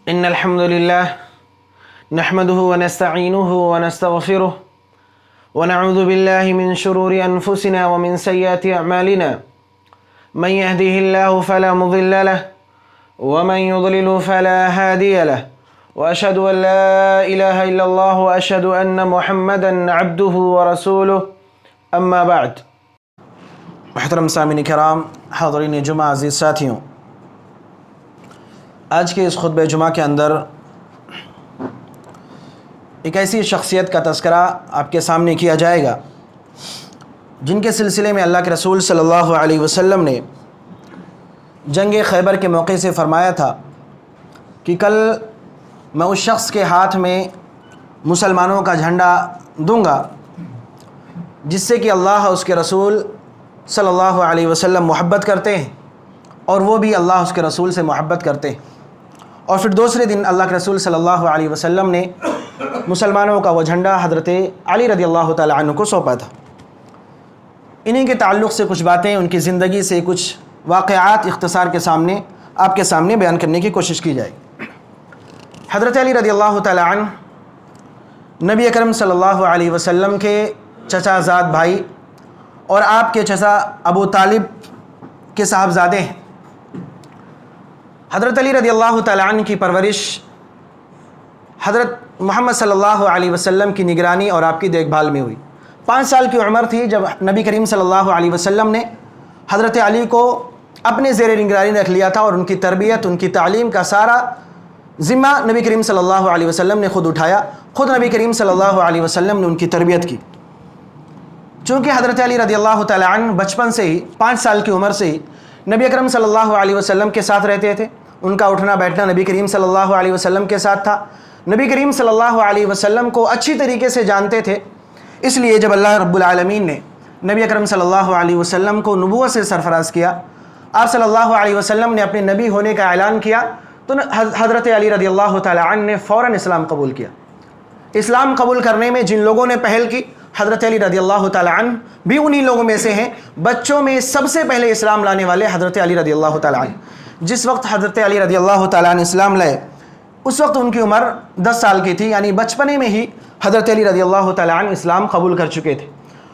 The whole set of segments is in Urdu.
إن الحمد لله نحمده ونستعينه ونستغفره ونعوذ بالله من شرور أنفسنا ومن سيئات أعمالنا من يهده الله فلا مضل له ومن يضلل فلا هادي له وأشهد أن لا إله إلا الله وأشهد أن محمدا عبده ورسوله أما بعد. محترم سامعین کرام، حاضرین جمعہ، عزیز ساتھیوں، آج کے اس خطبہ جمعہ کے اندر ایک ایسی شخصیت کا تذکرہ آپ کے سامنے کیا جائے گا جن کے سلسلے میں اللہ کے رسول صلی اللہ علیہ وسلم نے جنگ خیبر کے موقع سے فرمایا تھا کہ کل میں اس شخص کے ہاتھ میں مسلمانوں کا جھنڈا دوں گا جس سے کہ اللہ اس کے رسول صلی اللہ علیہ وسلم محبت کرتے ہیں اور وہ بھی اللہ اس کے رسول سے محبت کرتے ہیں. اور پھر دوسرے دن اللہ کے رسول صلی اللہ علیہ وسلم نے مسلمانوں کا وہ جھنڈا حضرت علی رضی اللہ تعالی عنہ کو سونپا تھا. انہی کے تعلق سے کچھ باتیں، ان کی زندگی سے کچھ واقعات اختصار کے سامنے آپ کے سامنے بیان کرنے کی کوشش کی جائے. حضرت علی رضی اللہ تعالی عنہ نبی اکرم صلی اللہ علیہ وسلم کے چچا زاد بھائی اور آپ کے چچا ابو طالب کے صاحبزادے ہیں. حضرت علی رضی اللہ تعالی عنہ کی پرورش حضرت محمد صلی اللہ علیہ وسلم کی نگرانی اور آپ کی دیکھ بھال میں ہوئی. 5 سال کی عمر تھی جب نبی کریم صلی اللہ علیہ وسلم نے حضرت علی کو اپنے زیر نگرانی رکھ لیا تھا اور ان کی تربیت، ان کی تعلیم کا سارا ذمہ نبی کریم صلی اللہ علیہ وسلم نے خود اٹھایا. خود نبی کریم صلی اللہ علیہ وسلم نے ان کی تربیت کی. چونکہ حضرت علی رضی اللہ تعالی عنہ بچپن سے ہی 5 سال کی عمر سے ہی نبی اکرم صلی اللہ علیہ وسلم کے ساتھ رہتے تھے. ان کا اٹھنا بیٹھنا نبی کریم صلی اللہ علیہ وسلم کے ساتھ تھا. نبی کریم صلی اللہ علیہ وسلم کو اچھی طریقے سے جانتے تھے. اس لیے جب اللہ رب العالمین نے نبی اکرم صلی اللہ علیہ وسلم کو نبوت سے سرفراز کیا، آپ صلی اللہ علیہ وسلم نے اپنے نبی ہونے کا اعلان کیا، تو حضرت علی رضی اللہ تعالی عنہ نے فوراً اسلام قبول کیا. اسلام قبول کرنے میں جن لوگوں نے پہل کی، حضرت علی رضی اللہ تعالی عنہ بھی انہی لوگوں میں سے ہیں. بچوں میں سب سے پہلے اسلام لانے والے حضرت علی رضی اللہ تعالی عنہ. جس وقت حضرت علی رضی اللہ تعالی عنہ اسلام لائے اس وقت ان کی عمر 10 سال کی تھی، یعنی بچپنے میں ہی حضرت علی رضی اللہ تعالی عنہ اسلام قبول کر چکے تھے.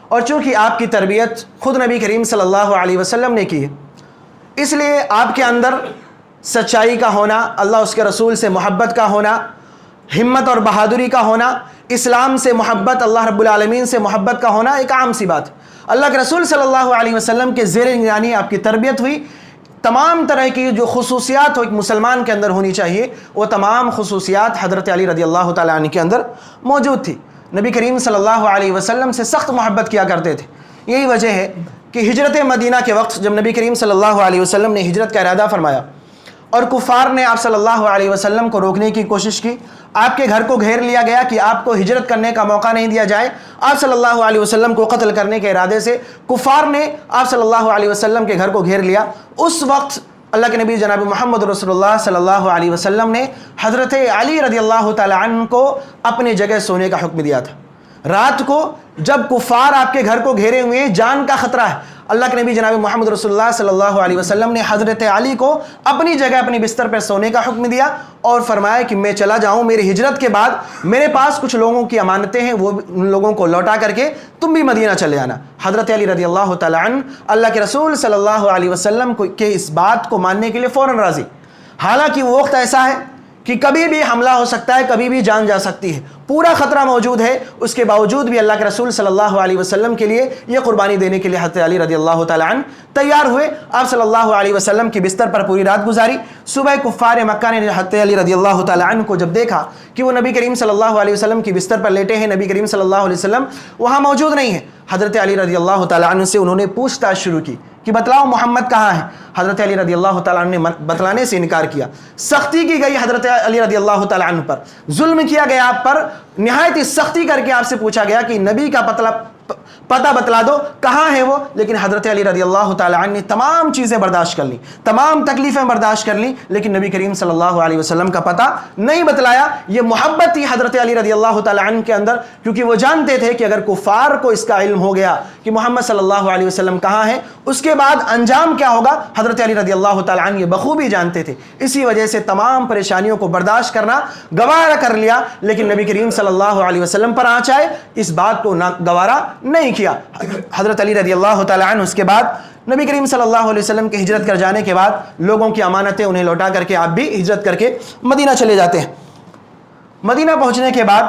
اور چونکہ آپ کی تربیت خود نبی کریم صلی اللہ علیہ وسلم نے کی ہے، اس لیے آپ کے اندر سچائی کا ہونا، اللہ اس کے رسول سے محبت کا ہونا، ہمت اور بہادری کا ہونا، اسلام سے محبت، اللہ رب العالمین سے محبت کا ہونا ایک عام سی بات. اللہ کے رسول صلی اللہ علیہ وسلم کے زیر نگرانی آپ کی تربیت ہوئی. تمام طرح کی جو خصوصیات ایک مسلمان کے اندر ہونی چاہیے وہ تمام خصوصیات حضرت علی رضی اللہ تعالی عنہ کے اندر موجود تھی. نبی کریم صلی اللہ علیہ وسلم سے سخت محبت کیا کرتے تھے. یہی وجہ ہے کہ ہجرت مدینہ کے وقت جب نبی کریم صلی اللہ علیہ وسلم نے ہجرت کا ارادہ فرمایا اور کفار نے آپ صلی اللہ علیہ وسلم کو روکنے کی کوشش کی، آپ کے گھر کو گھیر لیا گیا کہ آپ کو ہجرت کرنے کا موقع نہیں دیا جائے. آپ صلی اللہ علیہ وسلم کو قتل کرنے کے ارادے سے کفار نے آپ صلی اللہ علیہ وسلم کے گھر کو گھیر لیا. اس وقت اللہ کے نبی جناب محمد رسول اللہ صلی اللہ علیہ وسلم نے حضرت علی رضی اللہ تعالی عنہ کو اپنی جگہ سونے کا حکم دیا تھا. رات کو جب کفار آپ کے گھر کو گھیرے ہوئے ہیں، جان کا خطرہ ہے، اللہ کے نبی جناب محمد رسول اللہ صلی اللہ علیہ وسلم نے حضرت علی کو اپنی جگہ اپنی بستر پر سونے کا حکم دیا اور فرمایا کہ میں چلا جاؤں، میری ہجرت کے بعد میرے پاس کچھ لوگوں کی امانتیں ہیں، وہ ان لوگوں کو لوٹا کر کے تم بھی مدینہ چلے آنا. حضرت علی رضی اللہ تعالی عنہ اللہ کے رسول صلی اللہ علیہ وسلم کے اس بات کو ماننے کے لیے فوراً راضی. حالانکہ وہ وقت ایسا ہے کہ کبھی بھی حملہ ہو سکتا ہے، کبھی بھی جان جا سکتی ہے، پورا خطرہ موجود ہے. اس کے باوجود بھی اللہ کے رسول صلی اللہ علیہ وسلم کے لیے یہ قربانی دینے کے لیے حضرت علی رضی اللہ تعالی عنہ تیار ہوئے. آپ صلی اللہ علیہ وسلم کی بستر پر پوری رات گزاری. صبح کفار مکہ نے حضرت علی رضی اللہ تعالی عنہ کو جب دیکھا کہ وہ نبی کریم صلی اللہ علیہ وسلم کی بستر پر لیٹے ہیں، نبی کریم صلی اللہ علیہ وسلم وہاں موجود نہیں ہیں، حضرت علی رضی اللہ تعالی عنہ سے انہوں نے پوچھ تاچھ شروع کی کہ بتلاؤ محمد کہاں ہے. حضرت علی رضی اللہ تعالیٰ عنہ نے بتلانے سے انکار کیا. سختی کی گئی حضرت علی رضی اللہ تعالیٰ عنہ پر، ظلم کیا گیا آپ پر، نہایت سختی کر کے آپ سے پوچھا گیا کہ نبی کا پتہ بتلا دو کہاں ہے وہ. لیکن حضرت علی رضی اللہ تعالیٰ عنہ نے تمام چیزیں برداشت کر لیں, تمام تکلیفیں برداشت کر لیں, لیکن نبی کریم صلی اللہ علیہ وسلم کا پتہ نہیں بتلایا. یہ محبت تھی حضرت علی رضی اللہ تعالیٰ عنہ کے اندر, کیونکہ وہ جانتے تھے کہ اگر کفار کو اس کا علم ہو گیا کہ محمد صلی اللہ علیہ وسلم کہاں ہے, اس کے بعد انجام کیا ہوگا, حضرت علی رضی اللہ تعالیٰ عنہ یہ بخوبی جانتے تھے. اسی وجہ سے تمام پریشانیوں کو برداشت کرنا گوارا کر لیا, لیکن نبی کریم صلی اللہ علیہ وسلم پر آنچ آئے اس بات کو گوارا نہیں کیا. حضرت علی رضی اللہ تعالیٰ عنہ اس کے بعد نبی کریم صلی اللہ علیہ وسلم کی ہجرت کر جانے کے بعد لوگوں کی امانتیں انہیں لوٹا کر کے آپ بھی ہجرت کر کے مدینہ چلے جاتے ہیں. مدینہ پہنچنے کے بعد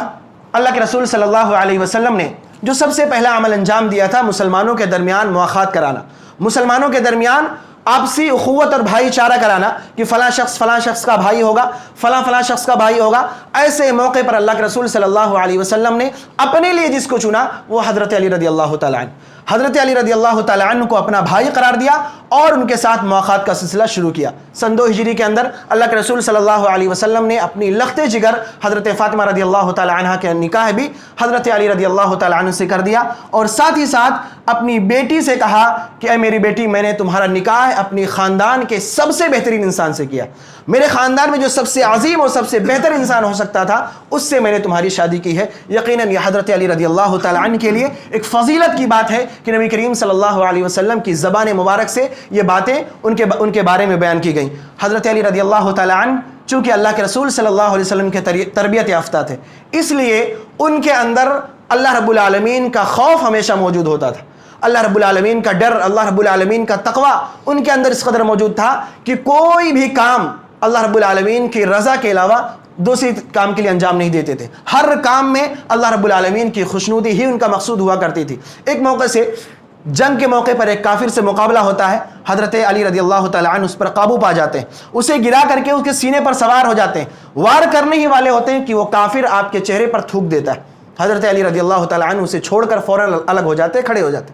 اللہ کے رسول صلی اللہ علیہ وسلم نے جو سب سے پہلا عمل انجام دیا تھا مسلمانوں کے درمیان مواخات کرانا, مسلمانوں کے درمیان آپسی اخوت اور بھائی چارہ کرانا کہ فلاں شخص کا بھائی ہوگا, فلاں شخص کا بھائی ہوگا. ایسے موقع پر اللہ کے رسول صلی اللہ علیہ وسلم نے اپنے لیے جس کو چنا وہ حضرت علی رضی اللہ تعالیٰ عنہ, حضرت علی رضی اللہ تعالیٰ عنہ کو اپنا بھائی قرار دیا اور ان کے ساتھ مواخات کا سلسلہ شروع کیا. سن 2 ہجری کے اندر اللہ کے رسول صلی اللہ علیہ وسلم نے اپنی لخت جگر حضرت فاطمہ رضی اللہ تعالیٰ عنہ کے نکاح بھی حضرت علی رضی اللہ تعالیٰ عنہ سے کر دیا, اور ساتھ ہی ساتھ اپنی بیٹی سے کہا کہ اے میری بیٹی, میں نے تمہارا نکاح اپنی خاندان کے سب سے بہترین انسان سے کیا, میرے خاندان میں جو سب سے عظیم اور سب سے بہتر انسان ہو سکتا تھا اس سے میں نے تمہاری شادی کی ہے. یقیناً یہ حضرت علی رضی اللہ تعالیٰ عنہ کے لیے ایک فضیلت کی بات ہے کہ نبی کریم صلی اللہ علیہ وسلم کی زبان مبارک سے یہ باتیں ان کے بارے میں بیان کی گئیں. حضرت علی رضی اللہ تعالیٰ عنہ چونکہ اللہ کے رسول صلی اللہ علیہ وسلم کے تربیت یافتہ تھے, اس لیے ان کے اندر اللہ رب العالمین کا خوف ہمیشہ موجود ہوتا تھا, اللہ رب العالمین کا ڈر, اللہ رب العالمین کا تقوی ان کے اندر اس قدر موجود تھا کہ کوئی بھی کام اللہ رب العالمین کی رضا کے علاوہ دوسری کام کے لیے انجام نہیں دیتے تھے. ہر کام میں اللہ رب العالمین کی خوشنودی ہی ان کا مقصود ہوا کرتی تھی. ایک موقع سے جنگ کے موقع پر ایک کافر سے مقابلہ ہوتا ہے, حضرت علی رضی اللہ تعالیٰ عنہ اس پر قابو پا جاتے ہیں, اسے گرا کر کے اس کے سینے پر سوار ہو جاتے ہیں, وار کرنے ہی والے ہوتے ہیں کہ وہ کافر آپ کے چہرے پر تھوک دیتا ہے. حضرت علی رضی اللہ تعالیٰ عنہ اسے چھوڑ کر فوراً الگ ہو جاتے, کھڑے ہو جاتے.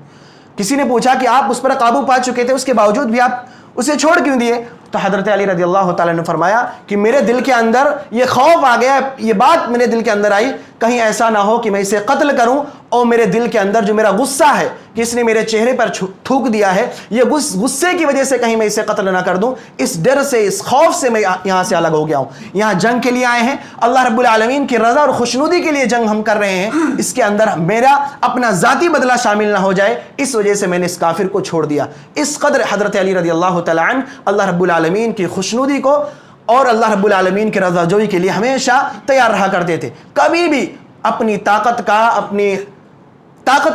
کسی نے پوچھا کہ آپ اس پر قابو پا چکے تھے, اس کے باوجود بھی آپ اسے چھوڑ کیوں دیے؟ تو حضرت علی رضی اللہ تعالیٰ نے فرمایا کہ میرے دل کے اندر یہ خوف آ گیا, یہ بات میرے دل کے اندر آئی کہیں ایسا نہ ہو کہ میں اسے قتل کروں, اور میرے دل کے اندر جو میرا غصہ ہے کہ اس نے میرے چہرے پر تھوک دیا ہے, یہ غصے کی وجہ سے کہیں میں اسے قتل نہ کر دوں, اس ڈر سے, اس خوف سے میں یہاں سے الگ ہو گیا ہوں. یہاں جنگ کے لیے آئے ہیں, اللہ رب العالمین کی رضا اور خوشنودی کے لیے جنگ ہم کر رہے ہیں, اس کے اندر میرا اپنا ذاتی بدلہ شامل نہ ہو جائے, اس وجہ سے میں نے اس کافر کو چھوڑ دیا. اس قدر حضرت علی رضی اللہ تعالیٰ عنہ اللہ رب العالمین کی خوشنودی کو اور اللہ رب العالمین کی رضا جوئی کے لیے ہمیشہ تیار رہا کرتے تھے. کبھی بھی اپنی طاقت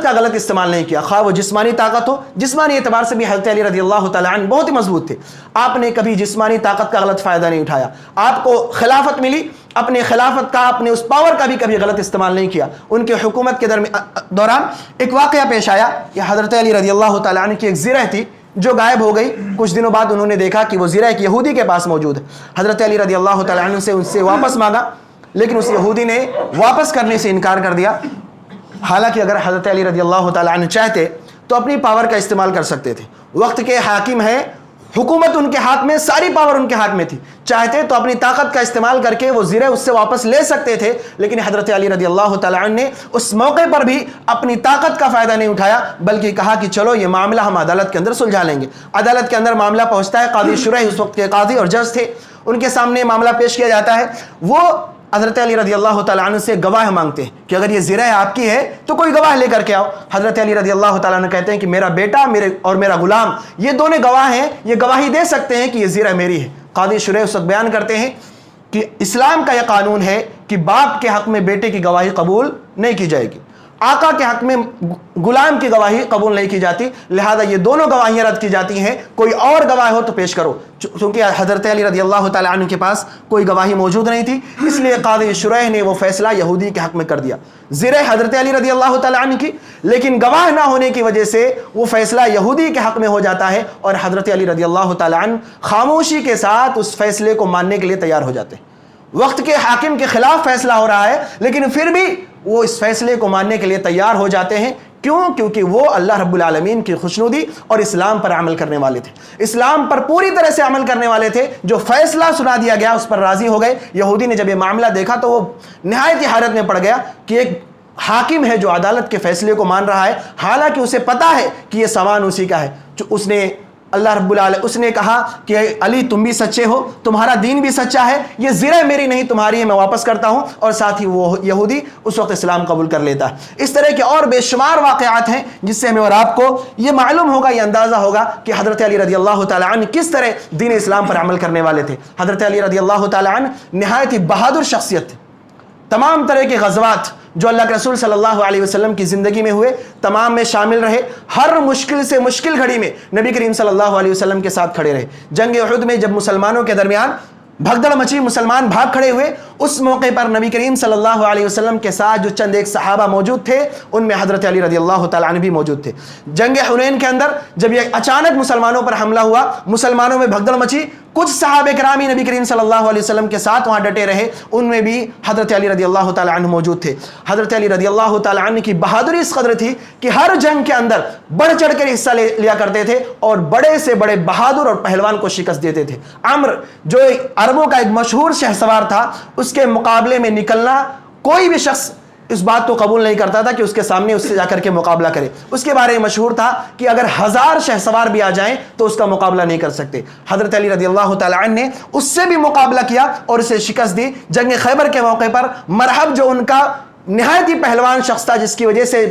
کا غلط استعمال نہیں کیا, خواہ وہ جسمانی طاقت ہو. جسمانی اعتبار سے بھی حضرت علی رضی اللہ تعالیٰ عنہ بہت ہی مضبوط تھے, آپ نے کبھی جسمانی طاقت کا غلط فائدہ نہیں اٹھایا. آپ کو خلافت ملی, اپنے خلافت کا, اپنے اس پاور کا بھی کبھی غلط استعمال نہیں کیا. ان کے حکومت کے دوران ایک واقعہ پیش آیا کہ حضرت علی رضی اللہ تعالیٰ عنہ کی ایک زرہ تھی جو غائب ہو گئی. کچھ دنوں بعد انہوں نے دیکھا کہ وہ زرہ ایک یہودی کے پاس موجود ہے. حضرت علی رضی اللہ تعالیٰ عنہ سے ان سے واپس مانگا, لیکن اس یہودی نے واپس کرنے سے انکار کر دیا. حالانکہ اگر حضرت علی رضی اللہ تعالیٰ عنہ چاہتے تو اپنی پاور کا استعمال کر سکتے تھے. وقت کے حاکم ہیں, حکومت ان کے ہاتھ میں, ساری پاور ان کے ہاتھ میں تھی, چاہتے تو اپنی طاقت کا استعمال کر کے وہ زرہ اس سے واپس لے سکتے تھے. لیکن حضرت علی رضی اللہ تعالیٰ عنہ نے اس موقع پر بھی اپنی طاقت کا فائدہ نہیں اٹھایا, بلکہ کہا کہ چلو یہ معاملہ ہم عدالت کے اندر سلجھا لیں گے. عدالت کے اندر معاملہ پہنچتا ہے, قاضی شرح اس وقت کے قاضی اور جج تھے, ان کے سامنے معاملہ پیش کیا جاتا ہے. وہ حضرت علی رضی اللہ تعالیٰ عنہ سے گواہ مانگتے ہیں کہ اگر یہ زرہ آپ کی ہے تو کوئی گواہ لے کر کے آؤ. حضرت علی رضی اللہ تعالیٰ عنہ کہتے ہیں کہ میرا بیٹا اور میرا غلام یہ دونوں گواہ ہیں, یہ گواہی دے سکتے ہیں کہ یہ زرہ میری ہے. قاضی شرح اس وقت بیان کرتے ہیں کہ اسلام کا یہ قانون ہے کہ باپ کے حق میں بیٹے کی گواہی قبول نہیں کی جائے گی, آقا کے حق میں غلام کی گواہی قبول نہیں کی جاتی, لہذا یہ دونوں گواہیاں رد کی جاتی ہیں. کوئی اور گواہ ہو تو پیش کرو. چونکہ حضرت علی رضی اللہ تعالیٰ عنہ کے پاس کوئی گواہی موجود نہیں تھی, اس لیے قاضی شرح نے وہ فیصلہ یہودی کے حق میں کر دیا. زرہ حضرت علی رضی اللہ تعالیٰ عنہ کی, لیکن گواہ نہ ہونے کی وجہ سے وہ فیصلہ یہودی کے حق میں ہو جاتا ہے, اور حضرت علی رضی اللہ تعالیٰ عنہ خاموشی کے ساتھ اس فیصلے کو ماننے کے لیے تیار ہو جاتے ہیں. وقت کے حاکم کے خلاف فیصلہ ہو رہا ہے, لیکن پھر بھی وہ اس فیصلے کو ماننے کے لیے تیار ہو جاتے ہیں. کیوں؟ کیونکہ وہ اللہ رب العالمین کی خوشنودی اور اسلام پر عمل کرنے والے تھے, اسلام پر پوری طرح سے عمل کرنے والے تھے. جو فیصلہ سنا دیا گیا اس پر راضی ہو گئے. یہودی نے جب یہ معاملہ دیکھا تو وہ نہایت حیرت میں پڑ گیا کہ ایک حاکم ہے جو عدالت کے فیصلے کو مان رہا ہے، حالانکہ اسے پتا ہے کہ یہ سامان اسی کا ہے، جو اس نے اللہ رب العالمین اس نے کہا کہ علی تم بھی سچے ہو، تمہارا دین بھی سچا ہے، یہ زرہ میری نہیں تمہاری ہے، میں واپس کرتا ہوں، اور ساتھ ہی وہ یہودی اس وقت اسلام قبول کر لیتا ہے۔ اس طرح کے اور بے شمار واقعات ہیں جس سے ہمیں اور آپ کو یہ معلوم ہوگا، یہ اندازہ ہوگا کہ حضرت علی رضی اللہ تعالیٰ عنہ کس طرح دین اسلام پر عمل کرنے والے تھے۔ حضرت علی رضی اللہ تعالیٰ عنہ نہایت ہی بہادر شخصیت تھے۔ تمام طرح کے غزوات جو اللہ کے رسول صلی اللہ علیہ وسلم کی زندگی میں ہوئے تمام میں شامل رہے، ہر مشکل سے مشکل گھڑی میں نبی کریم صلی اللہ علیہ وسلم کے ساتھ کھڑے رہے۔ جنگ احد میں جب مسلمانوں کے درمیان بھگدڑ مچی، مسلمان بھاگ کھڑے ہوئے، اس موقع پر نبی کریم صلی اللہ علیہ وسلم کے ساتھ جو چند ایک صحابہ موجود تھے ان میں حضرت علی رضی اللہ تعالیٰ عنہ بھی موجود تھے۔ جنگ حنین کے اندر جب یہ اچانک مسلمانوں پر حملہ ہوا، مسلمانوں میں بھگدڑ مچی، کچھ صحابہ کرامی نبی کریم صلی اللہ علیہ وسلم کے ساتھ وہاں ڈٹے رہے، ان میں بھی حضرت علی رضی اللہ تعالیٰ عنہ موجود تھے۔ حضرت علی رضی اللہ تعالیٰ عنہ کی بہادری اس قدر تھی کہ ہر جنگ کے اندر بڑھ چڑھ کر حصہ لیا کرتے تھے اور بڑے سے بڑے بہادر اور پہلوان کو شکست دیتے تھے۔ عمرو جو عربوں کا ایک مشہور شہ سوار تھا، اس کے مقابلے میں نکلنا کوئی بھی شخص اس بات کو قبول نہیں کرتا تھا کہ اس کے سامنے اس سے جا کر کے مقابلہ کرے۔ اس کے بارے میں مشہور تھا کہ اگر 1000 شہ سوار بھی آ جائیں تو اس کا مقابلہ نہیں کر سکتے۔ حضرت علی رضی اللہ تعالیٰ عنہ نے اس سے بھی مقابلہ کیا اور اسے شکست دی۔ جنگ خیبر کے موقع پر مرحب جو ان کا نہایت ہی پہلوان شخص تھا جس کی وجہ سے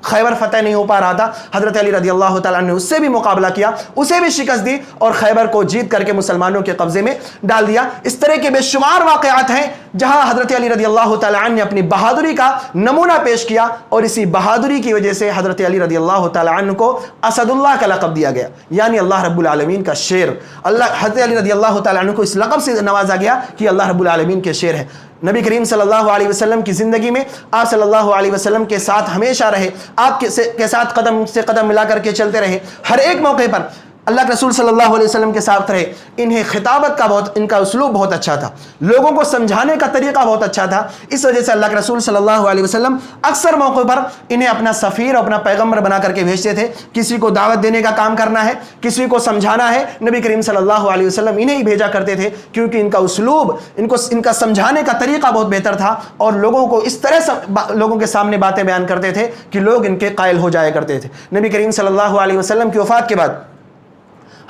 خیبر فتح نہیں ہو پا رہا تھا، حضرت علی رضی اللہ تعالیٰ نے اس سے بھی مقابلہ کیا، اسے بھی شکست دی اور خیبر کو جیت کر کے مسلمانوں کے قبضے میں ڈال دیا۔ اس طرح کے بے شمار واقعات ہیں جہاں حضرت علی رضی اللہ تعالیٰ عنہ نے اپنی بہادری کا نمونہ پیش کیا، اور اسی بہادری کی وجہ سے حضرت علی رضی اللہ تعالیٰ عنہ کو اسد اللہ کا لقب دیا گیا، یعنی اللہ رب العالمین کا شیر۔ حضرت علی رضی اللہ تعالیٰ عنہ کو اس لقب سے نوازا گیا کہ اللہ رب العالمین کے شیر ہے۔ نبی کریم صلی اللہ علیہ وسلم کی زندگی میں آپ صلی اللہ علیہ وسلم کے ساتھ ہمیشہ رہے، آپ کے ساتھ قدم سے قدم ملا کر کے چلتے رہے، ہر ایک موقع پر اللہ کے رسول صلی اللہ علیہ وسلم کے ساتھ رہے۔ انہیں خطابت کا ان کا اسلوب بہت اچھا تھا، لوگوں کو سمجھانے کا طریقہ بہت اچھا تھا، اس وجہ سے اللہ کے رسول صلی اللہ علیہ وسلم اکثر موقع پر انہیں اپنا سفیر اور اپنا پیغمبر بنا کر کے بھیجتے تھے۔ کسی کو دعوت دینے کا کام کرنا ہے، کسی کو سمجھانا ہے، نبی کریم صلی اللہ علیہ وسلم انہیں ہی بھیجا کرتے تھے، کیونکہ ان کا اسلوب، ان کا سمجھانے کا طریقہ بہت بہتر تھا، اور لوگوں کو اس طرح لوگوں کے سامنے باتیں بیان کرتے تھے کہ لوگ ان کے قائل ہو جایا کرتے تھے۔ نبی کریم صلی اللہ علیہ وسلم کی وفات کے بعد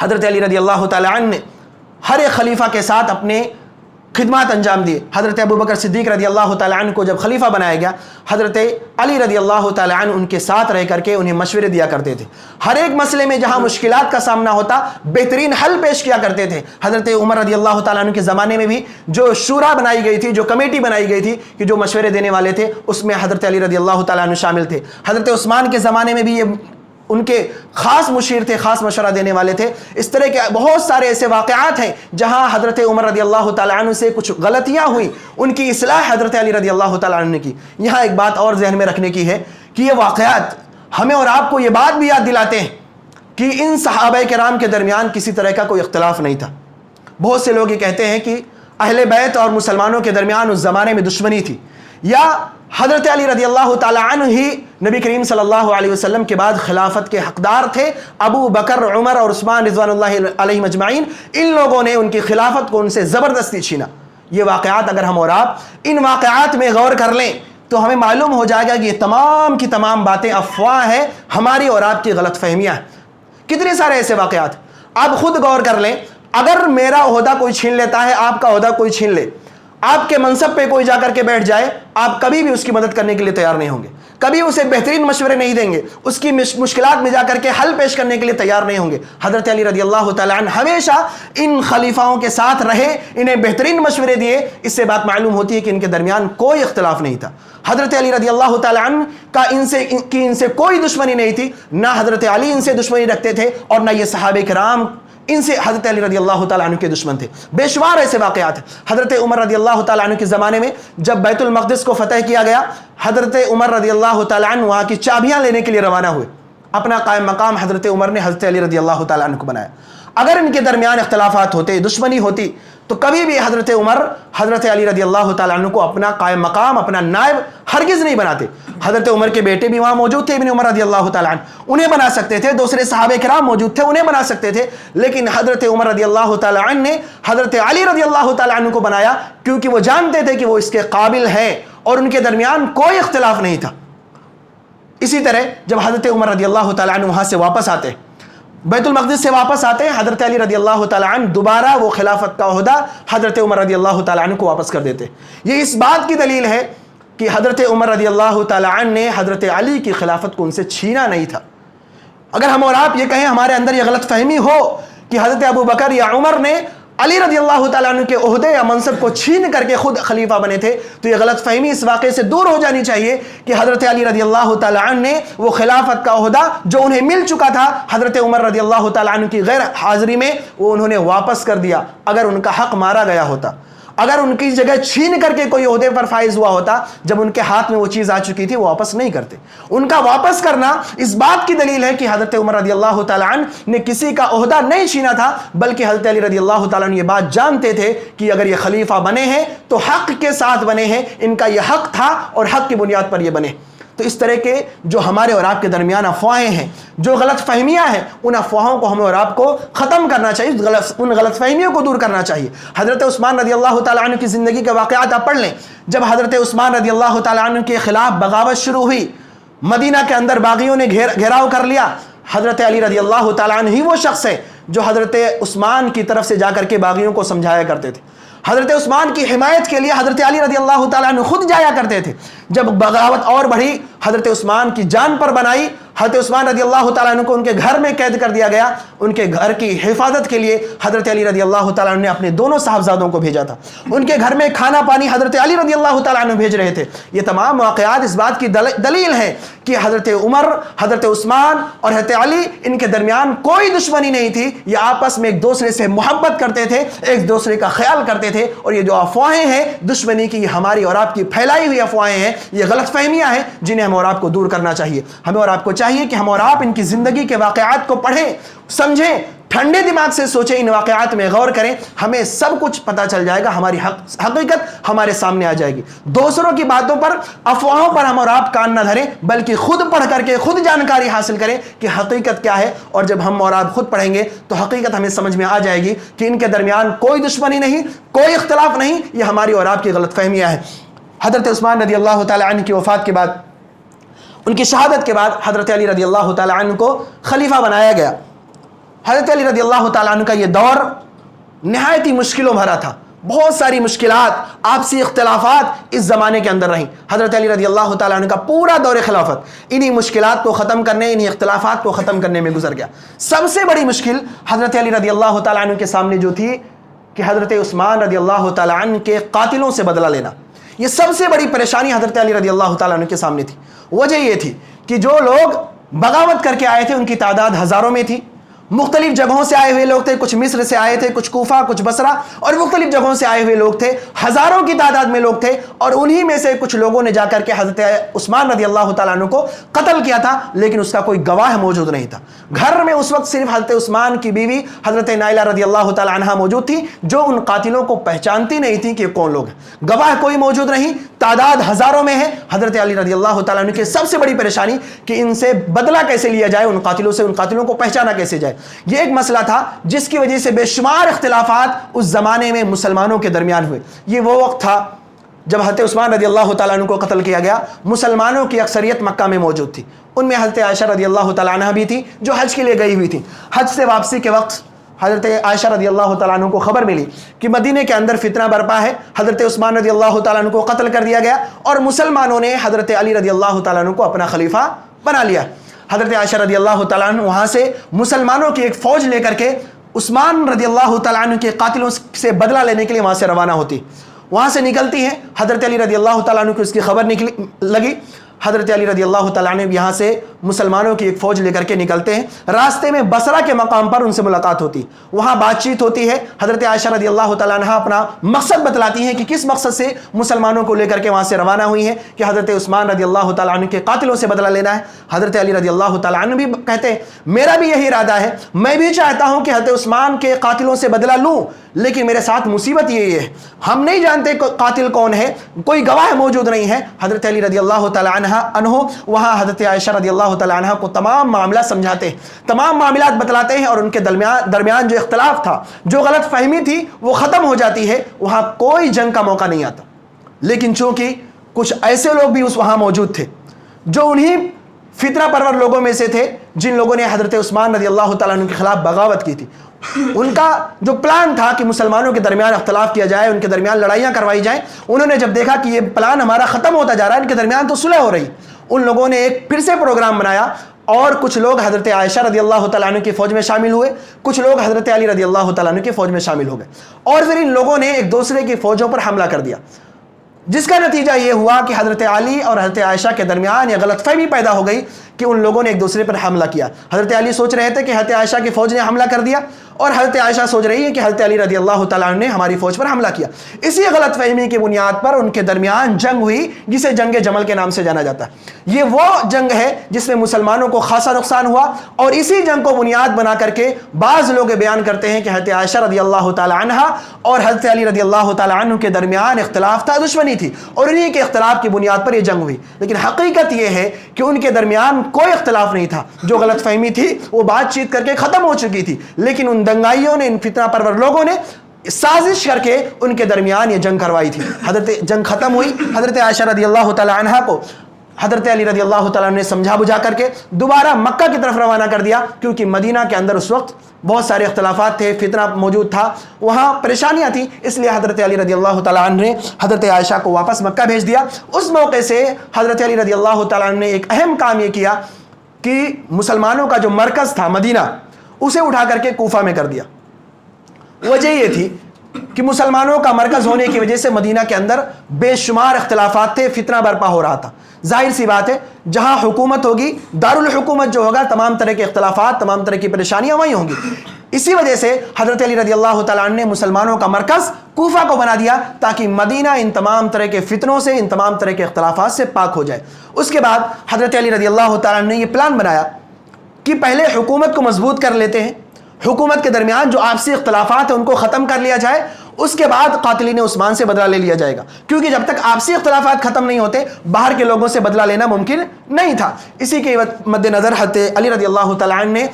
حضرت علی رضی اللہ تعالیٰ عنہ نے ہر ایک خلیفہ کے ساتھ اپنے خدمات انجام دیے۔ حضرت ابوبکر صدیق رضی اللہ تعالیٰ عنہ کو جب خلیفہ بنایا گیا، حضرت علی رضی اللہ تعالیٰ عنہ ان کے ساتھ رہ کر کے انہیں مشورے دیا کرتے تھے۔ ہر ایک مسئلے میں جہاں مشکلات کا سامنا ہوتا بہترین حل پیش کیا کرتے تھے۔ حضرت عمر رضی اللہ تعالیٰ عنہ کے زمانے میں بھی جو شورا بنائی گئی تھی، جو کمیٹی بنائی گئی تھی کہ جو مشورے دینے والے تھے، اس میں حضرت علی رضی اللہ تعالیٰ عنہ شامل تھے۔ حضرت عثمان کے زمانے میں بھی یہ ان کے خاص مشیر تھے، خاص مشورہ دینے والے تھے۔ اس طرح کے بہت سارے ایسے واقعات ہیں جہاں حضرت عمر رضی اللہ تعالیٰ عنہ سے کچھ غلطیاں ہوئی، ان کی اصلاح حضرت علی رضی اللہ تعالیٰ عنہ نے کی۔ یہاں ایک بات اور ذہن میں رکھنے کی ہے کہ یہ واقعات ہمیں اور آپ کو یہ بات بھی یاد دلاتے ہیں کہ ان صحابہ کرام کے درمیان کسی طرح کا کوئی اختلاف نہیں تھا۔ بہت سے لوگ یہ کہتے ہیں کہ اہل بیت اور مسلمانوں کے درمیان اس زمانے میں دشمنی تھی، یا حضرت علی رضی اللہ تعالیٰ عنہ ہی نبی کریم صلی اللہ علیہ وسلم کے بعد خلافت کے حقدار تھے۔ ابو بکر، عمر اور عثمان رضوان اللہ علیہم اجمعین، ان لوگوں نے ان کی خلافت کو ان سے زبردستی چھینا۔ یہ واقعات اگر ہم اور آپ ان واقعات میں غور کر لیں تو ہمیں معلوم ہو جائے گا کہ یہ تمام کی تمام باتیں افواہ ہیں، ہماری اور آپ کی غلط فہمیاں ہیں۔ کتنے سارے ایسے واقعات آپ خود غور کر لیں۔ اگر میرا عہدہ کوئی چھین لیتا ہے، آپ کا عہدہ کوئی چھین لے، آپ کے منصب پہ کوئی جا کر کے بیٹھ جائے، آپ کبھی بھی اس کی مدد کرنے کے لیے تیار نہیں ہوں گے، کبھی اسے بہترین مشورے نہیں دیں گے، اس کی مشکلات میں جا کر کے حل پیش کرنے کے لیے تیار نہیں ہوں گے۔ حضرت علی رضی اللہ تعالیٰ عنہ ہمیشہ ان خلیفاؤں کے ساتھ رہے، انہیں بہترین مشورے دیے۔ اس سے بات معلوم ہوتی ہے کہ ان کے درمیان کوئی اختلاف نہیں تھا۔ حضرت علی رضی اللہ تعالیٰ عنہ کا ان سے کوئی دشمنی نہیں تھی، نہ حضرت علی ان سے دشمنی رکھتے تھے اور نہ یہ صحابہ کرام ان سے حضرت علی رضی اللہ تعالیٰ عنہ کے دشمن تھے۔ بے شمار ایسے واقعات ہیں۔ حضرت عمر رضی اللہ تعالیٰ عنہ کے زمانے میں جب بیت المقدس کو فتح کیا گیا، حضرت عمر رضی اللہ تعالیٰ عنہ وہاں کی چابیاں لینے کے لیے روانہ ہوئے۔ اپنا قائم مقام حضرت عمر نے حضرت علی رضی اللہ تعالیٰ عنہ کو بنایا۔ اگر ان کے درمیان اختلافات ہوتے، دشمنی ہوتی، تو کبھی بھی حضرت عمر حضرت علی رضی اللہ تعالیٰ عنہ کو اپنا قائم مقام، اپنا نائب ہرگز نہیں بناتے۔ حضرت عمر کے بیٹے بھی وہاں موجود تھے، ابن عمر رضی اللہ تعالیٰ عنہ، انہیں بنا سکتے تھے، دوسرے صحابہ کرام موجود تھے انہیں بنا سکتے تھے، لیکن حضرت عمر رضی اللہ تعالیٰ عنہ نے حضرت علی رضی اللہ تعالیٰ عنہ کو بنایا، کیونکہ وہ جانتے تھے کہ وہ اس کے قابل ہیں اور ان کے درمیان کوئی اختلاف نہیں تھا۔ اسی طرح جب حضرت عمر رضی اللہ تعالیٰ عنہ وہاں سے واپس آتے، بیت المقدس سے واپس آتے ہیں، حضرت علی رضی اللہ تعالیٰ عنہ دوبارہ وہ خلافت کا عہدہ حضرت عمر رضی اللہ تعالیٰ عنہ کو واپس کر دیتے۔ یہ اس بات کی دلیل ہے کہ حضرت عمر رضی اللہ تعالیٰ عنہ نے حضرت علی کی خلافت کو ان سے چھینا نہیں تھا۔ اگر ہم اور آپ یہ کہیں ہمارے اندر یہ غلط فہمی ہو کہ حضرت ابو بکر یا عمر نے علی رضی اللہ تعالیٰ عنہ کے عہدے یا منصب کو چھین کر کے خود خلیفہ بنے تھے، تو یہ غلط فہمی اس واقعے سے دور ہو جانی چاہیے کہ حضرت علی رضی اللہ تعالیٰ عنہ نے وہ خلافت کا عہدہ جو انہیں مل چکا تھا حضرت عمر رضی اللہ تعالیٰ عنہ کی غیر حاضری میں، وہ انہوں نے واپس کر دیا۔ اگر ان کا حق مارا گیا ہوتا، اگر ان کی جگہ چھین کر کے کوئی عہدے پر فائز ہوا ہوتا، جب ان کے ہاتھ میں وہ چیز آ چکی تھی وہ واپس نہیں کرتے۔ ان کا واپس کرنا اس بات کی دلیل ہے کہ حضرت عمر رضی اللہ تعالیٰ عنہ نے کسی کا عہدہ نہیں چھینا تھا، بلکہ حضرت علی رضی اللہ تعالیٰ عنہ یہ بات جانتے تھے کہ اگر یہ خلیفہ بنے ہیں تو حق کے ساتھ بنے ہیں، ان کا یہ حق تھا اور حق کی بنیاد پر یہ بنے۔ تو اس طرح کے جو ہمارے اور آپ کے درمیان افواہیں ہیں، جو غلط فہمیاں ہیں، ان افواہوں کو ہمیں اور آپ کو ختم کرنا چاہیے، ان غلط فہمیوں کو دور کرنا چاہیے۔ حضرت عثمان رضی اللہ تعالیٰ عنہ کی زندگی کے واقعات آپ پڑھ لیں۔ جب حضرت عثمان رضی اللہ تعالیٰ عنہ کے خلاف بغاوت شروع ہوئی، مدینہ کے اندر باغیوں نے گھیراؤ کر لیا، حضرت علی رضی اللہ تعالیٰ عنہ ہی وہ شخص ہے جو حضرت عثمان کی طرف سے جا کر کے باغیوں کو سمجھایا کرتے تھے۔ حضرت عثمان کی حمایت کے لیے حضرت علی رضی اللہ تعالیٰ عنہ خود جایا کرتے تھے۔ جب بغاوت اور بڑھی، حضرت عثمان کی جان پر بنائی، حضرت عثمان رضی اللہ تعالیٰ عنہ کو ان کے گھر میں قید کر دیا گیا۔ ان کے گھر کی حفاظت کے لیے حضرت علی رضی اللہ تعالیٰ عنہ نے اپنے دونوں صاحبزادوں کو بھیجا تھا۔ ان کے گھر میں کھانا پانی حضرت علی رضی اللہ تعالیٰ عنہ بھیج رہے تھے۔ یہ تمام واقعات اس بات کی دلیل ہے کہ حضرت عمر، حضرت عثمان اور حضرت علی، ان کے درمیان کوئی دشمنی نہیں تھی۔ یہ آپس میں ایک دوسرے سے محبت کرتے تھے، ایک دوسرے کا خیال کرتے تھے۔ اور یہ جو افواہیں ہیں دشمنی کی، یہ ہماری اور آپ کی پھیلائی ہوئی افواہیں ہیں، یہ غلط فہمیاں ہیں جنہیں ہم اور آپ کو دور کرنا چاہیے۔ ہمیں اور آپ کو چاہیے کہ ہم اور آپ ان کی زندگی کے واقعات کو پڑھیں، سمجھیں، ٹھنڈے دماغ سے سوچیں، ان واقعات میں غور کریں، ہمیں سب کچھ پتہ چل جائے گا، ہماری حقیقت ہمارے سامنے آ جائے گی۔ دوسروں کی باتوں پر، افواہوں پر ہم اور آپ کان نہ دھریں، بلکہ خود پڑھ کر کے خود جانکاری حاصل کریں کہ حقیقت کیا ہے۔ اور جب ہم اور آپ خود پڑھیں گے تو حقیقت ہمیں سمجھ میں آ جائے گی کہ ان کے درمیان کوئی دشمنی نہیں، کوئی اختلاف نہیں، یہ ہماری اور آپ کی غلط فہمیاں ہیں۔ حضرت عثمان رضی اللہ تعالیٰ عنہ کی وفات کے بعد، ان کی شہادت کے بعد، حضرت علی رضی اللہ تعالیٰ عنہ کو خلیفہ بنایا گیا۔ حضرت علی رضی اللہ تعالیٰ عنہ کا یہ دور نہایت ہی مشکلوں بھرا تھا۔ بہت ساری مشکلات، آپسی اختلافات اس زمانے کے اندر رہیں۔ حضرت علی رضی اللہ تعالیٰ عنہ کا پورا دور خلافت انہی مشکلات کو ختم کرنے، انہی اختلافات کو ختم کرنے میں گزر گیا۔ سب سے بڑی مشکل حضرت علی رضی اللہ تعالیٰ عنہ کے سامنے جو تھی کہ حضرت عثمان رضی اللہ تعالیٰ عنہ کے قاتلوں سے بدلہ لینا، یہ سب سے بڑی پریشانی حضرت علی رضی اللہ تعالیٰ عنہ کے سامنے تھی۔ وجہ یہ تھی کہ جو لوگ بغاوت کر کے آئے تھے ان کی تعداد ہزاروں میں تھی، مختلف جگہوں سے آئے ہوئے لوگ تھے، کچھ مصر سے آئے تھے، کچھ کوفہ، کچھ بصرہ، اور مختلف جگہوں سے آئے ہوئے لوگ تھے، ہزاروں کی تعداد میں لوگ تھے۔ اور انہی میں سے کچھ لوگوں نے جا کر کے حضرت عثمان رضی اللہ تعالیٰ عنہ کو قتل کیا تھا، لیکن اس کا کوئی گواہ موجود نہیں تھا۔ گھر میں اس وقت صرف حضرت عثمان کی بیوی حضرت نائلہ رضی اللہ تعالیٰ عنہ موجود تھی، جو ان قاتلوں کو پہچانتی نہیں تھی کہ کون لوگ ہیں۔ گواہ کوئی موجود نہیں، تعداد ہزاروں میں ہے۔ حضرت علی رضی اللہ تعالیٰ عنہ کی سب سے بڑی پریشانی کہ ان سے بدلہ کیسے لیا جائے، ان قاتلوں سے، ان قاتلوں کو پہچانا کیسے جائے۔ یہ ایک مسئلہ تھا جس کی وجہ سے بے شمار اختلافات اس زمانے میں مسلمانوں کے درمیان ہوئے۔ یہ وہ وقت تھا جب حضرت عثمان رضی اللہ تعالیٰ عنہ کو قتل کیا گیا۔ مسلمانوں کی اکثریت مکہ میں موجود تھی، ان میں حضرت عائشہ رضی اللہ تعالیٰ عنہ بھی تھی جو حج کے لیے گئی ہوئی تھی۔ حج سے واپسی کے وقت حضرت عائشہ رضی اللہ تعالیٰ عنہ کو خبر ملی کہ مدینے کے اندر فتنہ برپا ہے، حضرت عثمان رضی اللہ تعالیٰ عنہ کو قتل کر دیا گیا اور مسلمانوں نے حضرت علی رضی اللہ تعالیٰ عنہ کو اپنا خلیفہ بنا لیا۔ حضرت عائشہ رضی اللہ تعالیٰ عنہ وہاں سے مسلمانوں کی ایک فوج لے کر کے عثمان رضی اللہ تعالیٰ عنہ کے قاتلوں سے بدلہ لینے کے لیے وہاں سے روانہ ہوتی، وہاں سے نکلتی ہیں۔ حضرت علی رضی اللہ تعالیٰ عنہ کو اس کی خبر لگی۔ حضرت علی رضی اللہ تعالیٰ عنہ یہاں سے مسلمانوں کی ایک فوج لے کر کے نکلتے ہیں۔ راستے میں بصرہ کے مقام پر ان سے ملاقات ہوتی، وہاں بات چیت ہوتی ہے۔ حضرت عائشہ رضی اللہ تعالیٰ عنہ اپنا مقصد بتلاتی ہیں کہ کس مقصد سے مسلمانوں کو لے کر کے وہاں سے روانہ ہوئی ہیں، کہ حضرت عثمان رضی اللہ تعالیٰ عنہ کے قاتلوں سے بدلہ لینا ہے۔ حضرت علی رضی اللہ تعالیٰ عنہ بھی کہتے ہیں میرا بھی یہی ارادہ ہے، میں بھی چاہتا ہوں کہ حضرت عثمان کے قاتلوں سے بدلہ لوں، لیکن میرے ساتھ مصیبت یہ ہے، ہم نہیں جانتے قاتل کون ہے، کوئی گواہ موجود نہیں ہے۔ حضرت علی رضی اللہ تعالی عنہ وہاں حضرت عائشہ رضی اللہ تعالی عنہ کو تمام معاملہ سمجھاتے ہیں، تمام معاملات بتلاتے ہیں، اور ان کے درمیان جو اختلاف تھا، جو غلط فہمی تھی، وہ ختم ہو جاتی ہے، وہاں کوئی جنگ کا موقع نہیں آتا۔ لیکن چونکہ کچھ ایسے لوگ بھی وہاں موجود تھے جو انہی فتنہ پرور لوگوں میں سے تھے جن لوگوں نے حضرت عثمان رضی اللہ تعالیٰ عنہ کے خلاف بغاوت کی تھی۔ ان کا جو پلان تھا کہ مسلمانوں کے درمیان اختلاف کیا جائے، ان کے درمیان لڑائیاں کروائی جائیں، انہوں نے جب دیکھا کہ یہ پلان ہمارا ختم ہوتا جا رہا ہے، ان کے درمیان تو صلح ہو رہی، ان لوگوں نے ایک پھر سے پروگرام بنایا، اور کچھ لوگ حضرت عائشہ رضی اللہ تعالیٰ عنہ کی فوج میں شامل ہوئے، کچھ لوگ حضرت علی رضی اللہ تعالیٰ عنہ کی فوج میں شامل ہو گئے، اور پھر ان لوگوں نے ایک دوسرے کی فوجوں پر حملہ کر دیا، جس کا نتیجہ یہ ہوا کہ حضرت علی اور حضرت عائشہ کے درمیان یہ غلط فہمی پیدا ہو گئی کہ ان لوگوں نے ایک دوسرے پر حملہ کیا۔ حضرت علی سوچ رہے تھے کہ حضرت عائشہ کی فوج نے حملہ کر دیا، اور حضرت عائشہ سوچ رہی ہے کہ حضرت علی رضی اللہ تعالیٰ عنہ نے ہماری فوج پر حملہ کیا۔ اسی غلط فہمی کی بنیاد پر ان کے درمیان جنگ ہوئی، جسے جنگ جمل کے نام سے جانا جاتا ہے۔ یہ وہ جنگ ہے جس میں مسلمانوں کو خاصا نقصان ہوا، اور اسی جنگ کو بنیاد بنا کر کے بعض لوگ بیان کرتے ہیں کہ حضرت عائشہ رضی اللہ تعالیٰ عنہ اور حضرت علی رضی اللہ تعالیٰ عنہ کے درمیان اختلاف تھا، دشمنی تھی، اور انہی کے اختلاف کی بنیاد پر یہ جنگ ہوئی۔ لیکن حقیقت یہ ہے کہ ان کے درمیان کوئی اختلاف نہیں تھا، جو غلط فہمی تھی وہ بات چیت کر کے ختم ہو چکی تھی، لیکن ان دنگائیوں نے، ان فتنہ پرور لوگوں نے سازش کر کے ان کے درمیان یہ جنگ کروائی تھی۔ حضرت جنگ ختم ہوئی، حضرت عائشہ رضی اللہ تعالی عنہا کو حضرت علی رضی اللہ تعالیٰ نے سمجھا بجھا کر کے دوبارہ مکہ کی طرف روانہ کر دیا، کیونکہ مدینہ کے اندر اس وقت بہت سارے اختلافات تھے، فتنہ موجود تھا، وہاں پریشانیاں تھیں، اس لیے حضرت علی رضی اللہ تعالیٰ عنہ نے حضرت عائشہ کو واپس مکہ بھیج دیا۔ اس موقع سے حضرت علی رضی اللہ تعالیٰ عنہ نے ایک اہم کام یہ کیا کہ مسلمانوں کا جو مرکز تھا مدینہ، اسے اٹھا کر کے کوفہ میں کر دیا۔ وجہ یہ تھی کہ مسلمانوں کا مرکز ہونے کی وجہ سے مدینہ کے اندر بے شمار اختلافات تھے، فتنہ برپا ہو رہا تھا۔ ظاہر سی بات ہے، جہاں حکومت ہوگی، دارالحکومت جو ہوگا، تمام طرح کے اختلافات، تمام طرح کی پریشانیاں وہیں ہوں گی۔ اسی وجہ سے حضرت علی رضی اللہ تعالیٰ عنہ نے مسلمانوں کا مرکز کوفہ کو بنا دیا، تاکہ مدینہ ان تمام طرح کے فتنوں سے، ان تمام طرح کے اختلافات سے پاک ہو جائے۔ اس کے بعد حضرت علی رضی اللہ تعالیٰ عنہ نے یہ پلان بنایا کہ پہلے حکومت کو مضبوط کر لیتے ہیں، حکومت کے درمیان جو آپسی اختلافات ہیں ان کو ختم کر لیا جائے، اس کے بعد قاتلین عثمان سے بدلہ لے لیا جائے گا، کیونکہ جب تک آپسی اختلافات ختم نہیں ہوتے باہر کے لوگوں سے بدلہ لینا ممکن نہیں تھا۔ اسی کے مد نظر حضرت علی رضی اللہ تعالیٰ عنہ نے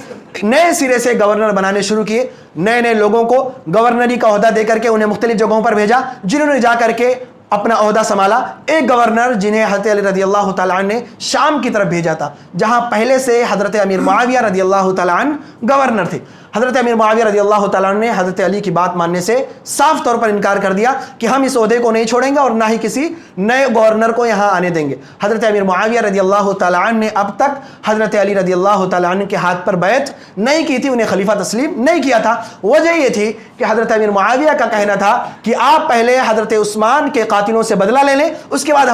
نئے سرے سے گورنر بنانے شروع کیے، نئے نئے لوگوں کو گورنری کا عہدہ دے کر کے انہیں مختلف جگہوں پر بھیجا، جنہوں نے جا کر کے اپنا عہدہ سنبھالا۔ ایک گورنر جنہیں حضرت علی رضی اللہ تعالیٰ عنہ نے شام کی طرف بھیجا تھا، جہاں پہلے سے حضرت امیر معاویہ رضی اللہ تعالیٰ عنہ گورنر تھے۔ حضرت امیر معاویہ رضی اللہ تعالیٰ عنہ نے حضرت علی کی بات ماننے سے صاف طور پر انکار کر دیا کہ ہم اس عہدے کو نہیں چھوڑیں گے اور نہ ہی کسی نئے گورنر کو یہاں آنے دیں گے۔ حضرت امیر معاویہ رضی اللہ تعالیٰ عنہ نے اب تک حضرت علی رضی اللہ تعالیٰ عنہ کے ہاتھ پر بیعت نہیں کی تھی، انہیں خلیفہ تسلیم نہیں کیا تھا۔ وجہ یہ تھی کہ حضرت امیر معاویہ کا کہنا تھا کہ آپ پہلے حضرت عثمان کے قاتلوں سے بدلہ لے لیں، اس کے بعد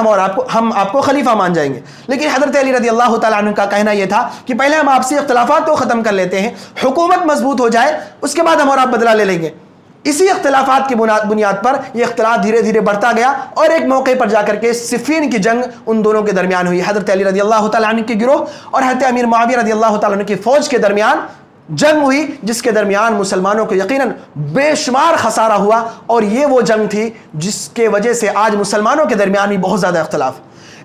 ہم آپ کو خلیفہ مان جائیں گے۔ لیکن حضرت علی رضی اللہ تعالیٰ عنہ کا کہنا یہ تھا کہ پہلے ہم آپسی اختلافات کو ختم کر لیتے ہیں، حکومت مضبوط ہو جائے، اس کے بعد ہم اور آپ بدلہ لے لیں گے۔ اسی اختلافات کی بنیاد پر یہ اختلاف دھیرے دھیرے بڑھتا گیا، اور ایک موقع پر جا کر کے صفین کی جنگ ان دونوں کے درمیان ہوئی۔ حضرت علی رضی اللہ تعالیٰ عنہ کی گروہ اور حضرت امیر معاویہ رضی اللہ تعالیٰ عنہ کی فوج کے درمیان جنگ ہوئی، جس کے درمیان مسلمانوں کو یقیناً بے شمار خسارہ ہوا، اور یہ وہ جنگ تھی جس کے وجہ سے آج مسلمانوں کے درمیان بھی بہت زیادہ اختلاف۔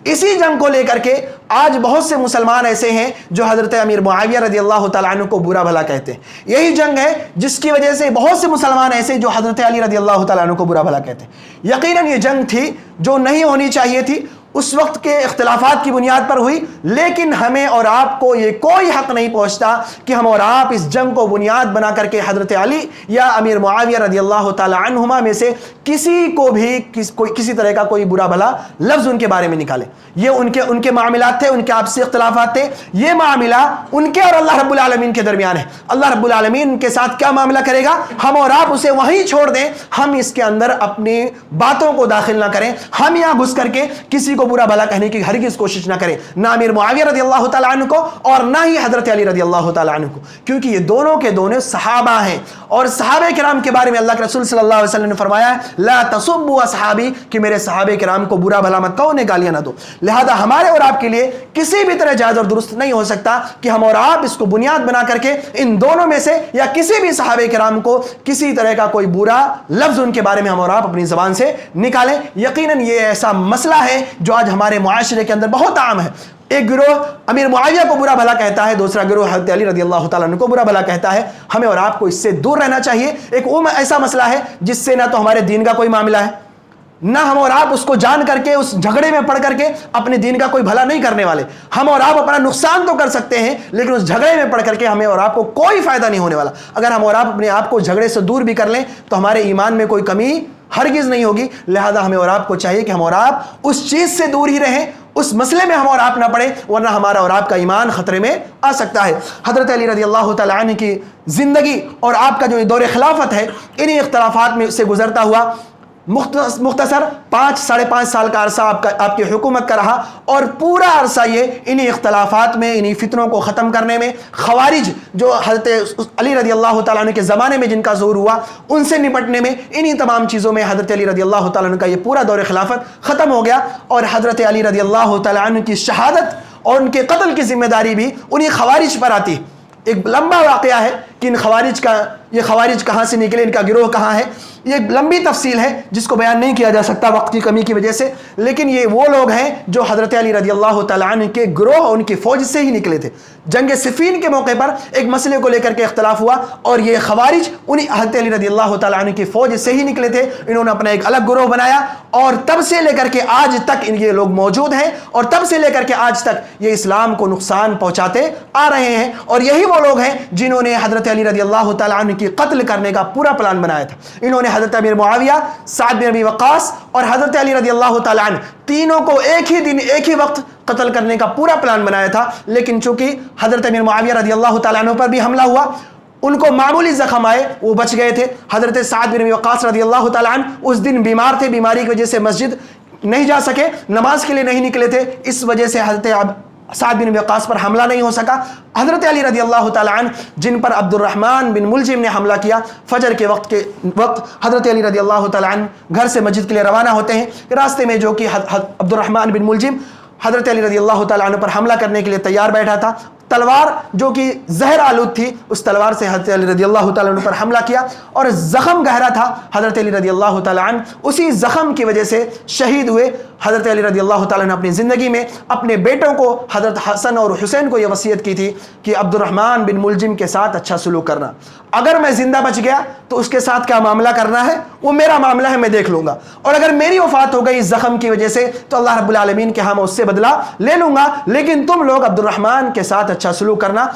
اسی جنگ کو لے کر کے آج بہت سے مسلمان ایسے ہیں جو حضرت امیر معاویہ رضی اللہ تعالیٰ عنہ کو برا بھلا کہتے ہیں۔ یہی جنگ ہے جس کی وجہ سے بہت سے مسلمان ایسے جو حضرت علی رضی اللہ تعالیٰ عنہ کو برا بھلا کہتے ہیں۔ یقیناً یہ جنگ تھی جو نہیں ہونی چاہیے تھی، اس وقت کے اختلافات کی بنیاد پر ہوئی، لیکن ہمیں اور آپ کو یہ کوئی حق نہیں پہنچتا کہ ہم اور آپ اس جنگ کو بنیاد بنا کر کے حضرت علی یا امیر معاویہ رضی اللہ تعالی عنہما میں سے کسی کو بھی کسی طرح کا کوئی برا بھلا لفظ ان کے بارے میں نکالیں۔ یہ ان کے معاملات تھے، ان کے آپسی اختلافات تھے، یہ معاملہ ان کے اور اللہ رب العالمین کے درمیان ہے۔ اللہ رب العالمین ان کے ساتھ کیا معاملہ کرے گا، ہم اور آپ اسے وہیں چھوڑ دیں، ہم اس کے اندر اپنی باتوں کو داخل نہ کریں، ہم یہاں گھس کر کے کسی کو برا بھلا کہنے کی ہرگز کوشش نہ کریں، نہ امیر معاویہ رضی اللہ تعالیٰ عنہ کو اور نہ ہی حضرت علی رضی اللہ تعالیٰ عنہ کو، کیونکہ یہ دونوں کے دونوں صحابہ ہیں، اور صحابہ کرام کے بارے میں اللہ کے رسول صلی اللہ علیہ وسلم نے فرمایا ہے لا تسبوا اصحابی، کہ میرے صحابہ کرام کو برا بھلا مت کہو، انہیں گالیاں نہ دو۔ دو۔ لہذا ہمارے اور آپ کے لیے کسی بھی طرح جائز اور درست نہیں ہو سکتا کہ ہم اور آپ اس کو بنیاد بنا کر کے ان دونوں میں سے یا کسی بھی صحابہ کرام کو کسی طرح کا کوئی برا لفظ ان کے بارے میں ہم اور آپ اپنی زبان سے نکالیں۔ یقیناً یہ ایسا مسئلہ ہے جو آج ہمارے معاشرے کے اندر بہت عام ہے۔ ایک گروہ امیر معاویہ کو برا بھلا کہتا ہے، دوسرا گروہ حضرت علی رضی اللہ تعالیٰ عنہ کو برا بھلا کہتا ہے۔ ہمیں اور آپ کو اس سے دور رہنا چاہیے۔ ایک ایسا مسئلہ ہے جس سے نہ تو ہمارے دین کا کوئی معاملہ ہے، نہ ہم اور آپ اس کو جان کر کے اس جھگڑے میں پڑھ کر کے اپنے دین کا کوئی بھلا نہیں کرنے والے۔ ہم اور آپ اپنا نقصان تو کر سکتے ہیں لیکن اس جھگڑے میں پڑھ کر کے ہمیں اور آپ کو کوئی فائدہ نہیں ہونے والا۔ اگر ہم اور آپ اپنے آپ کو جھگڑے سے دور بھی کر لیں تو ہمارے ایمان میں کوئی کمی ہرگز نہیں ہوگی۔ لہذا ہمیں اور آپ کو چاہیے کہ ہم اور آپ اس چیز سے دور ہی رہیں، اس مسئلے میں ہم اور آپ نہ پڑے، ورنہ ہمارا اور آپ کا ایمان خطرے میں آ سکتا ہے۔ حضرت علی رضی اللہ تعالیٰ عنہ کی زندگی اور آپ کا جو دور خلافت ہے، انہی اختلافات میں سے گزرتا ہوا مختصر 5-5.5 سال کا عرصہ آپ کی حکومت کا رہا، اور پورا عرصہ یہ انہی اختلافات میں، انہی فتنوں کو ختم کرنے میں، خوارج جو حضرت علی رضی اللہ تعالیٰ عنہ کے زمانے میں جن کا ظہور ہوا ان سے نپٹنے میں، انہی تمام چیزوں میں حضرت علی رضی اللہ تعالیٰ عنہ کا یہ پورا دور خلافت ختم ہو گیا۔ اور حضرت علی رضی اللہ تعالیٰ عنہ کی شہادت اور ان کے قتل کی ذمہ داری بھی انہی خوارج پر آتی۔ ایک لمبا واقعہ ہے کہ یہ خوارج کہاں سے نکلے، ان کا گروہ کہاں ہے، یہ ایک لمبی تفصیل ہے جس کو بیان نہیں کیا جا سکتا وقت کی کمی کی وجہ سے، لیکن یہ وہ لوگ ہیں جو حضرت علی رضی اللہ تعالیٰ عنہ کے گروہ ان کی فوج سے ہی نکلے تھے۔ جنگ صفین کے موقع پر ایک مسئلے کو لے کر کے اختلاف ہوا اور یہ خوارج انہی حضرت علی رضی اللہ تعالیٰ عنہ کی فوج سے ہی نکلے تھے۔ انہوں نے اپنا ایک الگ گروہ بنایا اور تب سے لے کر کے آج تک یہ لوگ موجود ہیں، اور تب سے لے کر کے آج تک یہ اسلام کو نقصان پہنچاتے آ رہے ہیں۔ اور یہی وہ لوگ ہیں جنہوں نے حضرت علی رضی اللہ تعالیٰ عنہ کی قتل کرنے کا پورا پلان بنایا تھا۔ انہوں نے حضرت امیر معاویہ، سعد بن ابی وقاص اور حضرت علی رضی اللہ تعالیٰ عنہ تینوں کو ایک ہی دن ایک ہی وقت قتل کرنے کا پورا پلان بنایا تھا، لیکن چونکہ حضرت امیر معاویہ رضی اللہ تعالیٰ عنہ پر بھی حملہ ہوا، ان کو معمولی زخم آئے، وہ بچ گئے تھے۔ حضرت سعد بن ابی وقاص رضی اللہ تعالیٰ عنہ اس دن بیمار تھے، بیماری کی وجہ سے مسجد نہیں جا سکے، نماز کے لیے نہیں نکلے تھے، اس وجہ سے حضرت سعد بن ابی وقاص پر حملہ نہیں ہو سکا۔ حضرت علی رضی اللہ تعالیٰ عنہ جن پر عبد الرحمن بن ملجم نے حملہ کیا، فجر کے وقت حضرت علی رضی اللہ تعالیٰ عنہ گھر سے مسجد کے لیے روانہ ہوتے ہیں، راستے میں جو کہ عبد الرحمن بن ملجم حضرت علی رضی اللہ تعالیٰ عنہ پر حملہ کرنے کے لیے تیار بیٹھا تھا، تلوار جو کہ زہر آلود تھی، اس تلوار سے حضرت علی رضی اللہ تعالیٰ عنہ پر حملہ کیا، اور زخم گہرا تھا۔ حضرت علی رضی اللہ تعالیٰ عنہ اسی زخم کی وجہ سے شہید ہوئے۔ حضرت علی رضی اللہ تعالیٰ عنہ اپنی زندگی میں اپنے بیٹوں کو، حضرت حسن اور حسین کو یہ وصیت کی تھی کہ عبد الرحمن بن ملجم کے ساتھ اچھا سلوک کرنا، اگر میں زندہ بچ گیا تو اس کے ساتھ کیا معاملہ کرنا ہے وہ میرا معاملہ ہے، میں دیکھ لوں گا، اور اگر میری وفات ہو گئی اس زخم کی وجہ سے تو اللہ رب العالمین کے ہاں میں اس سے بدلہ لے لوں گا، لیکن تم لوگ عبد الرحمن کے ساتھ اچھا سلوک کرنا۔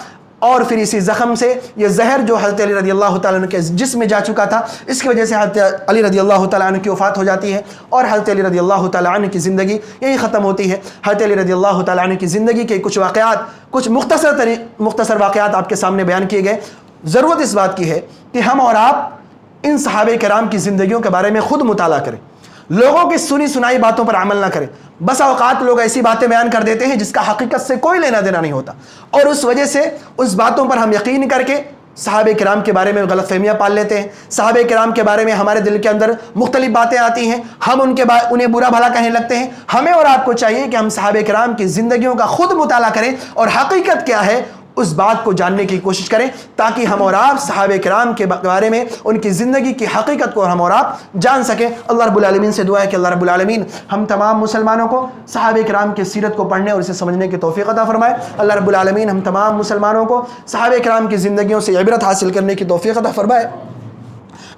اور پھر اسی زخم سے یہ زہر جو حضرت علی رضی اللہ تعالیٰ عنہ کے جسم میں جا چکا تھا، اس کی وجہ سے حضرت علی رضی اللہ تعالیٰ عنہ کی وفات ہو جاتی ہے، اور حضرت علی رضی اللہ تعالیٰ عنہ کی زندگی یہی ختم ہوتی ہے۔ حضرت علی رضی اللہ تعالیٰ عنہ کی زندگی کے کچھ واقعات، کچھ مختصر واقعات آپ کے سامنے بیان کیے گئے۔ ضرورت اس بات کی ہے کہ ہم اور آپ ان صحابہ کرام کی زندگیوں کے بارے میں خود مطالعہ کریں، لوگوں کی سنی سنائی باتوں پر عمل نہ کریں۔ بسا اوقات لوگ ایسی باتیں بیان کر دیتے ہیں جس کا حقیقت سے کوئی لینا دینا نہیں ہوتا، اور اس وجہ سے اس باتوں پر ہم یقین کر کے صحابہ کرام کے بارے میں غلط فہمیاں پال لیتے ہیں۔ صحابہ کرام کے بارے میں ہمارے دل کے اندر مختلف باتیں آتی ہیں، ہم انہیں برا بھلا کہنے لگتے ہیں۔ ہمیں اور آپ کو چاہیے کہ ہم صحابہ کرام کی زندگیوں کا خود مطالعہ کریں اور حقیقت کیا ہے اس بات کو جاننے کی کوشش کریں، تاکہ ہم اور آپ صحابہ کرام کے بارے میں ان کی زندگی کی حقیقت کو ہم اور آپ جان سکیں۔ اللہ رب العالمین سے دعا ہے کہ اللہ رب العالمین ہم تمام مسلمانوں کو صحابہ کرام کی سیرت کو پڑھنے اور اسے سمجھنے کی توفیق عطا فرمائے۔ اللہ رب العالمین ہم تمام مسلمانوں کو صحابہ کرام کی زندگیوں سے عبرت حاصل کرنے کی توفیق عطا فرمائے۔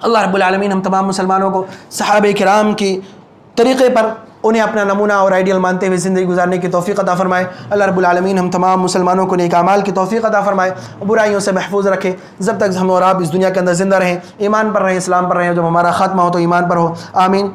اللہ رب العالمین ہم تمام مسلمانوں کو صحابہ کرام کی طریقے پر انہیں اپنا نمونہ اور آئیڈیل مانتے ہوئے زندگی گزارنے کی توفیق عطا فرمائے۔ اللہ رب العالمین ہم تمام مسلمانوں کو نیک اعمال کی توفیق عطا فرمائے، برائیوں سے محفوظ رکھے جب تک ہم اور آپ اس دنیا کے اندر زندہ رہیں، ایمان پر رہیں، اسلام پر رہیں، جب ہمارا خاتمہ ہو تو ایمان پر ہو، آمین۔